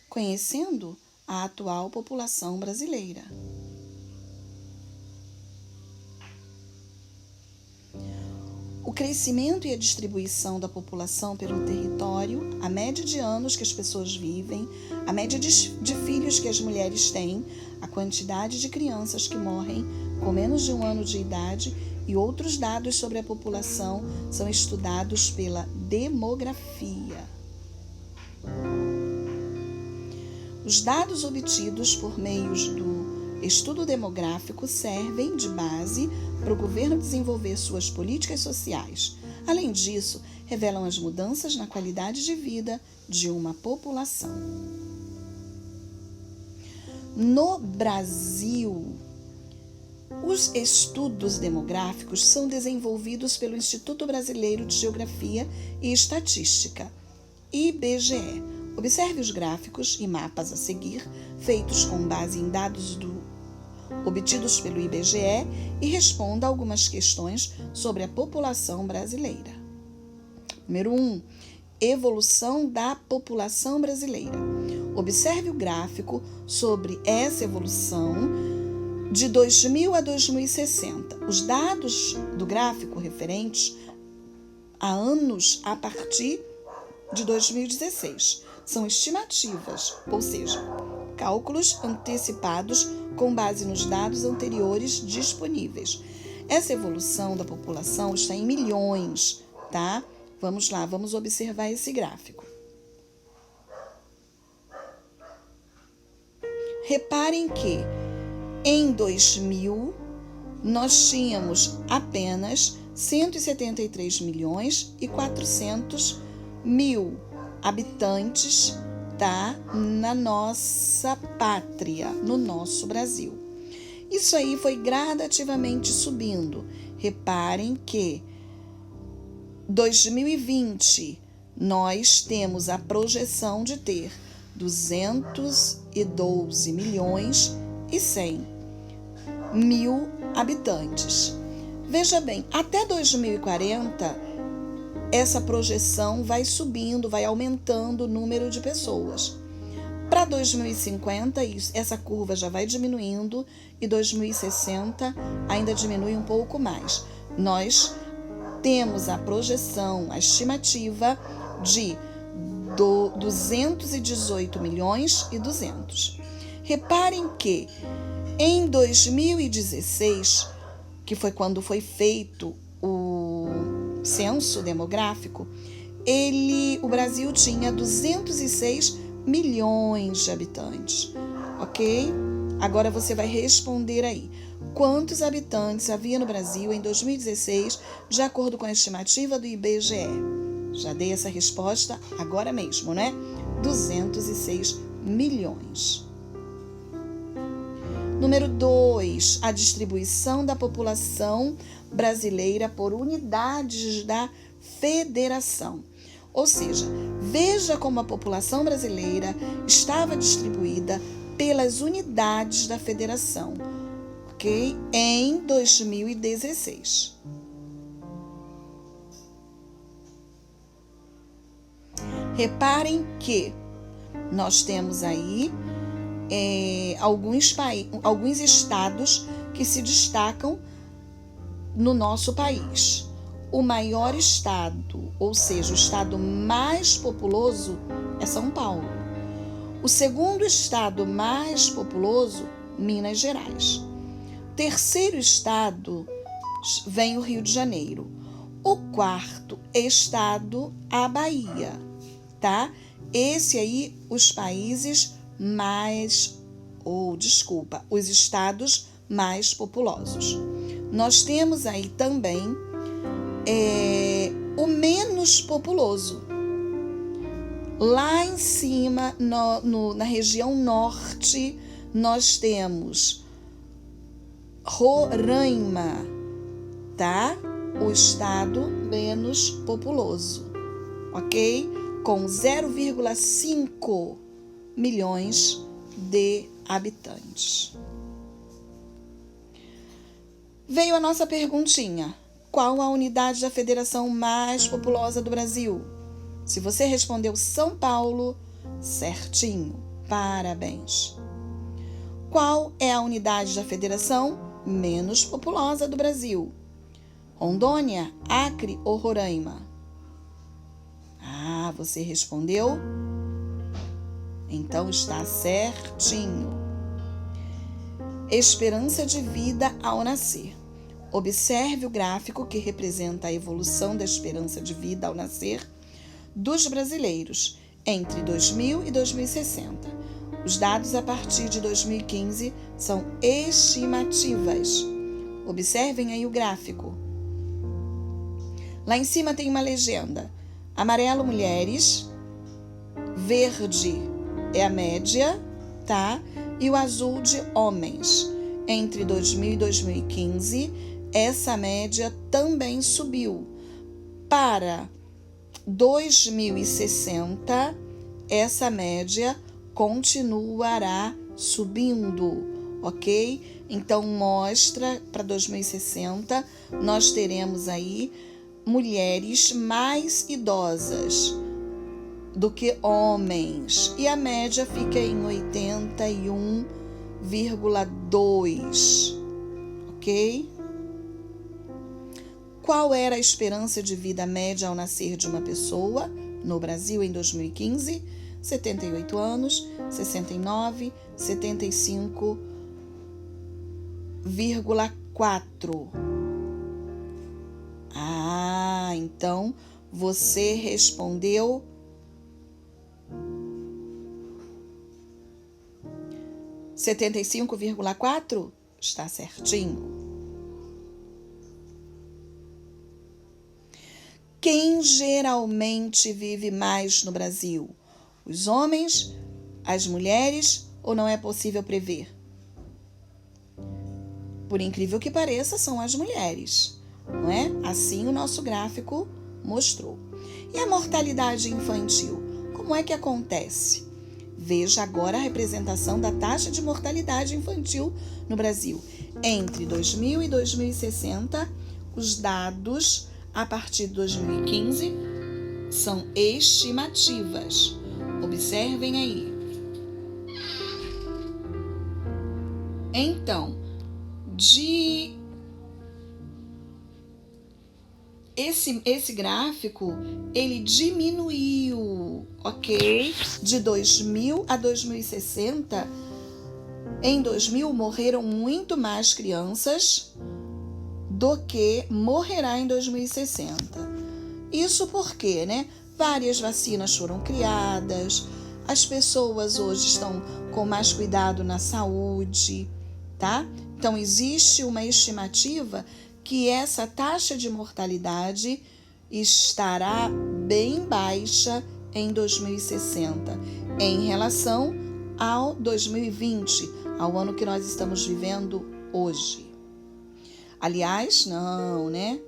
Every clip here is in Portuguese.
conhecendo a atual população brasileira. O crescimento e a distribuição da população pelo território, a média de anos que as pessoas vivem, a média de filhos que as mulheres têm, a quantidade de crianças que morrem com menos de 1 ano de idade e outros dados sobre a população são estudados pela demografia. Os dados obtidos por meios do estudo demográfico servem de base para o governo desenvolver suas políticas sociais. Além disso, revelam as mudanças na qualidade de vida de uma população. No Brasil, os estudos demográficos são desenvolvidos pelo Instituto Brasileiro de Geografia e Estatística, IBGE. Observe os gráficos e mapas a seguir, feitos com base em dados obtidos pelo IBGE, e responda algumas questões sobre a população brasileira. Número 1. Evolução da população brasileira. Observe o gráfico sobre essa evolução de 2000 a 2060. Os dados do gráfico referentes a anos a partir de 2016 são estimativas, ou seja, cálculos antecipados com base nos dados anteriores disponíveis. Essa evolução da população está em milhões, tá? Vamos lá, vamos observar esse gráfico. Reparem que em 2000 nós tínhamos apenas 173 milhões e 400 mil habitantes, tá? Na nossa pátria, no nosso Brasil. Isso aí foi gradativamente subindo. Reparem que 2020 nós temos a projeção de ter 212 milhões e 100 mil habitantes. Veja bem, até 2040 essa projeção vai subindo, vai aumentando o número de pessoas. Para 2050, essa curva já vai diminuindo e 2060 ainda diminui um pouco mais. Nós temos a projeção, a estimativa de 218 milhões e 200. Reparem que em 2016, que foi quando foi feito o censo demográfico, o Brasil tinha 206 milhões de habitantes, ok? Agora você vai responder aí. Quantos habitantes havia no Brasil em 2016, de acordo com a estimativa do IBGE? Já dei essa resposta agora mesmo, né? 206 milhões. Número 2, a distribuição da população brasileira por unidades da federação. Ou seja, veja como a população brasileira estava distribuída pelas unidades da federação, ok? Em 2016. Reparem que nós temos aí alguns estados que se destacam no nosso país. O maior estado, ou seja, o estado mais populoso, é São Paulo. O segundo estado mais populoso, Minas Gerais. Terceiro estado vem o Rio de Janeiro. O quarto estado, a Bahia, tá? Esse aí, os estados mais populosos. Nós temos aí também o menos populoso. Lá em cima, na região norte, nós temos Roraima, tá? O estado menos populoso, ok? Com 0,5 milhões de habitantes. Veio a nossa perguntinha. Qual a unidade da federação mais populosa do Brasil? Se você respondeu São Paulo, certinho. Parabéns! Qual é a unidade da federação menos populosa do Brasil? Rondônia, Acre ou Roraima? Ah, você respondeu? Então está certinho. Esperança de vida ao nascer. Observe o gráfico que representa a evolução da esperança de vida ao nascer dos brasileiros entre 2000 e 2060. Os dados a partir de 2015 são estimativas. Observem aí o gráfico. Lá em cima tem uma legenda. Amarelo, mulheres. Verde é a média, tá? E o azul de homens. Entre 2000 e 2015, essa média também subiu. Para 2060, essa média continuará subindo, ok? Então, mostra para 2060, nós teremos aí mulheres mais idosas do que homens. E a média fica em 81,2, ok? Qual era a esperança de vida média ao nascer de uma pessoa no Brasil em 2015? 78 anos, 69, 75,4. Ah, então você respondeu 75,4? Está certinho. Quem geralmente vive mais no Brasil? Os homens, as mulheres ou não é possível prever? Por incrível que pareça, são as mulheres, não é? Assim o nosso gráfico mostrou. E a mortalidade infantil? Como é que acontece? Veja agora a representação da taxa de mortalidade infantil no Brasil. Entre 2000 e 2060, os dados a partir de 2015 são estimativas. Observem aí. Então, esse gráfico, ele diminuiu, ok? De 2000 a 2060, em 2000 morreram muito mais crianças do que morrerá em 2060. Isso porque, né? Várias vacinas foram criadas, as pessoas hoje estão com mais cuidado na saúde, tá? Então, existe uma estimativa que essa taxa de mortalidade estará bem baixa em 2060, em relação ao 2020, ao ano que nós estamos vivendo hoje. Aliás, não, né?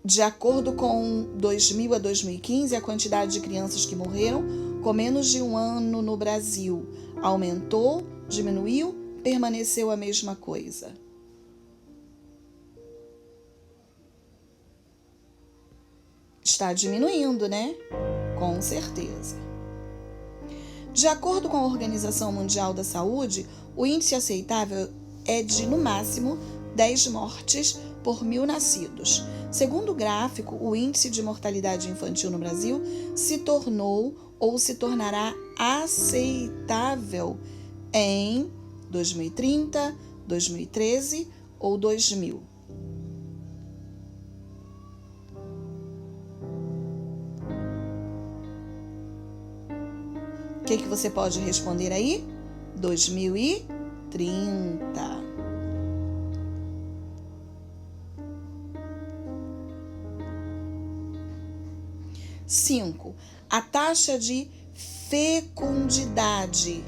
De acordo com 2000 a 2015, a quantidade de crianças que morreram com menos de um ano no Brasil aumentou, diminuiu, permaneceu a mesma coisa. Está diminuindo, né? Com certeza. De acordo com a Organização Mundial da Saúde, o índice aceitável é de, no máximo, 10 mortes por 1000 nascidos. Segundo o gráfico, o índice de mortalidade infantil no Brasil se tornou ou se tornará aceitável em 2030, 2013 ou 2000. O que você pode responder aí? 2030. Cinco, a taxa de fecundidade,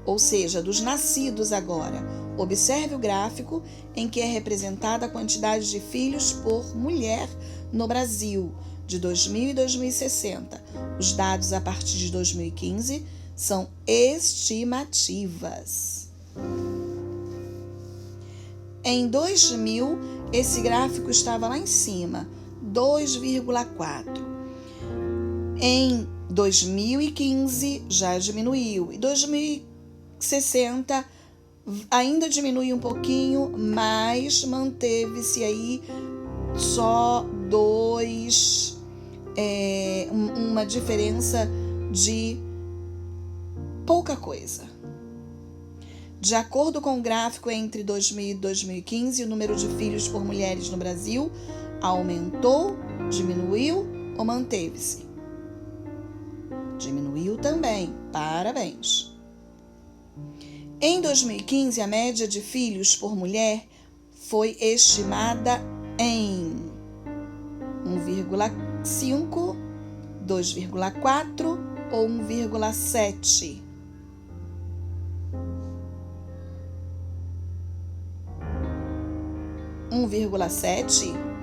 ou seja, dos nascidos agora. Observe o gráfico em que é representada a quantidade de filhos por mulher no Brasil, de 2000 e 2060. Os dados a partir de 2015 são estimativas. Em 2000, esse gráfico estava lá em cima, 2,4. Em 2015 já diminuiu. E 2060 ainda diminui um pouquinho, mas manteve-se aí só uma diferença de pouca coisa. De acordo com o gráfico entre 2000 e 2015, o número de filhos por mulheres no Brasil aumentou, diminuiu ou manteve-se? Diminuiu também. Parabéns. Em 2015, a média de filhos por mulher foi estimada em 1,5, 2,4 ou 1,7.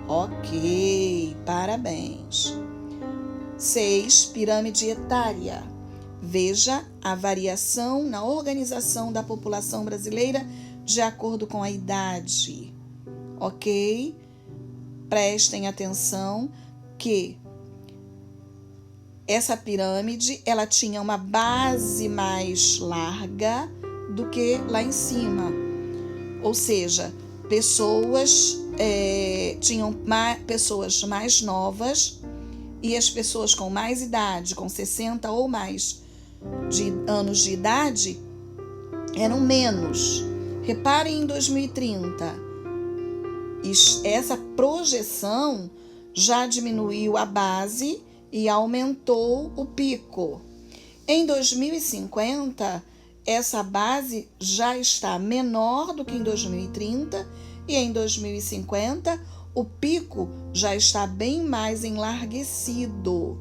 Ok, parabéns. 6. Pirâmide etária. Veja a variação na organização da população brasileira de acordo com a idade. Ok? Prestem atenção que essa pirâmide ela tinha uma base mais larga do que lá em cima. Ou seja, tinham pessoas mais novas e as pessoas com mais idade, com 60 ou mais anos de idade, eram menos. Reparem em 2030, essa projeção já diminuiu a base e aumentou o pico. Em 2050, essa base já está menor do que em 2030 e em 2050 o pico já está bem mais enlarguecido,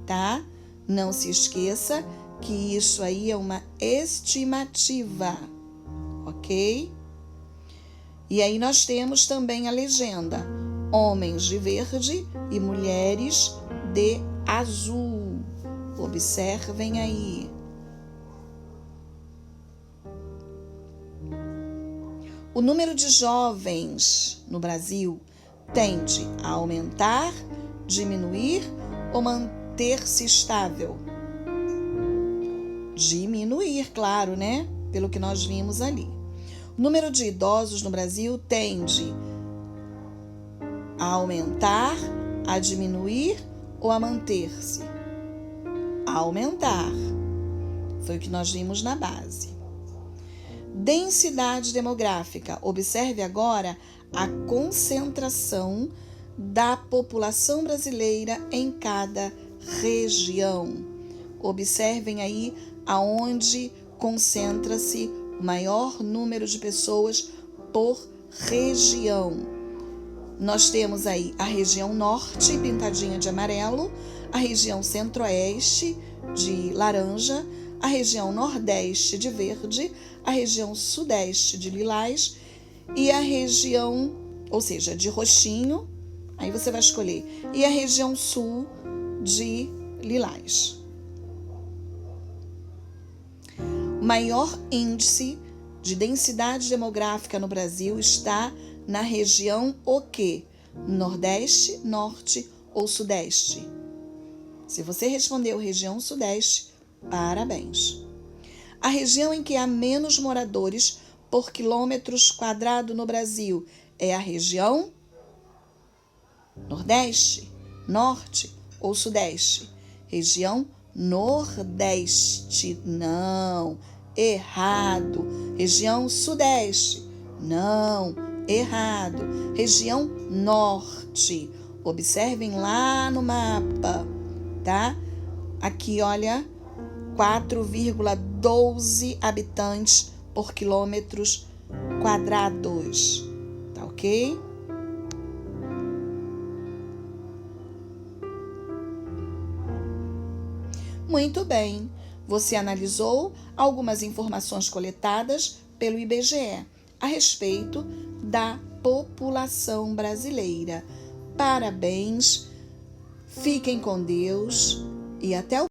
tá? Não se esqueça que isso aí é uma estimativa, ok? E aí nós temos também a legenda: homens de verde e mulheres de azul. Observem aí. O número de jovens no Brasil tende a aumentar, diminuir ou manter-se estável? Diminuir, claro, né? Pelo que nós vimos ali. O número de idosos no Brasil tende a aumentar, a diminuir ou a manter-se? A aumentar. Foi o que nós vimos na base. Densidade demográfica. Observe agora a concentração da população brasileira em cada região. Observem aí aonde concentra-se o maior número de pessoas por região. Nós temos aí a região norte, pintadinha de amarelo, a região centro-oeste, de laranja, a região nordeste, de verde, a região sudeste, de lilás, e a região, ou seja, de roxinho, aí você vai escolher, e a região sul, de lilás. O maior índice de densidade demográfica no Brasil está na região o quê? Nordeste, norte ou sudeste? Se você respondeu região sudeste, parabéns. A região em que há menos moradores por quilômetros quadrados no Brasil é a região Nordeste, Norte ou Sudeste? Região Nordeste. Não, errado. Região Sudeste. Não, errado. Região Norte. Observem lá no mapa, tá? Aqui, olha, 4,12 habitantes por quilômetros quadrados. Tá ok? Muito bem. Você analisou algumas informações coletadas pelo IBGE a respeito da população brasileira. Parabéns, fiquem com Deus e até o